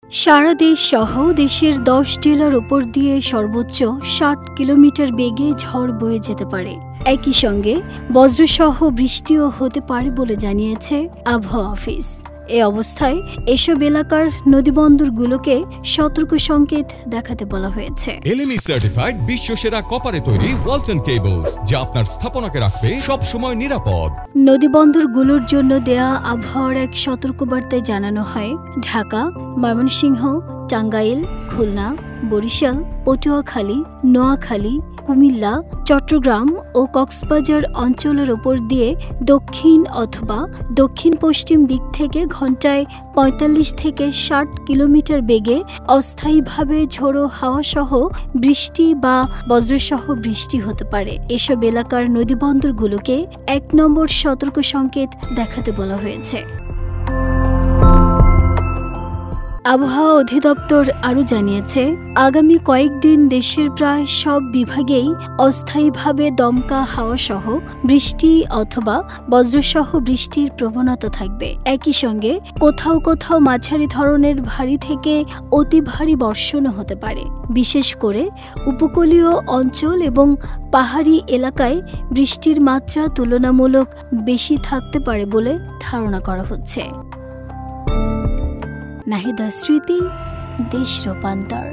সারা দেশ সহ দেশের ১০ জেলার উপর দিয়ে সর্বোচ্চ ৬০ কিলোমিটার বেগে ঝড় বয়ে যেতে পারে। একই সঙ্গে বজ্রসহ বৃষ্টিও হতে পারে বলে জানিয়েছে আবহাওয়া অফিস। এ অবস্থায় এসব এলাকার নদীবন্দরগুলোকে সতর্ক সংকেত দেখাতে বলা হয়েছে। এলএমই সার্টিফাইড বিশ্বসেরা কপারে তৈরি ওয়ালটন কেবলস, যা আপনার স্থাপনাকে রাখবে সব সময় নিরাপদ। নদীবন্দরগুলোর জন্য দেয়া আবহাওয়ার এক সতর্কবার্তায় জানানো হয়, ঢাকা, ময়মনসিংহ, টাঙ্গাইল, খুলনা, বরিশাল, পটুয়াখালী, নোয়াখালী, কুমিল্লা, চট্টগ্রাম ও কক্সবাজার অঞ্চলের ওপর দিয়ে দক্ষিণ অথবা দক্ষিণ পশ্চিম দিক থেকে ঘন্টায় ৪৫ থেকে ৬০ কিলোমিটার বেগে অস্থায়ীভাবে ঝোড়ো হাওয়াসহ বৃষ্টি বা বজ্রসহ বৃষ্টি হতে পারে। এসব এলাকার নদীবন্দরগুলোকে ১ নম্বর সতর্ক সংকেত দেখাতে বলা হয়েছে। আবহাওয়া অধিদপ্তর আরও জানিয়েছে, আগামী কয়েকদিন দেশের প্রায় সব বিভাগেই অস্থায়ীভাবে দমকা হাওয়াসহ বৃষ্টি অথবা বজ্রসহ বৃষ্টির প্রবণতা থাকবে। একই সঙ্গে কোথাও কোথাও মাঝারি ধরনের ভারী থেকে অতি ভারী বর্ষণও হতে পারে। বিশেষ করে উপকূলীয় অঞ্চল এবং পাহাড়ি এলাকায় বৃষ্টির মাত্রা তুলনামূলক বেশি থাকতে পারে বলে ধারণা করা হচ্ছে। নাহিদা স্মৃতি, দেশ রূপান্তর।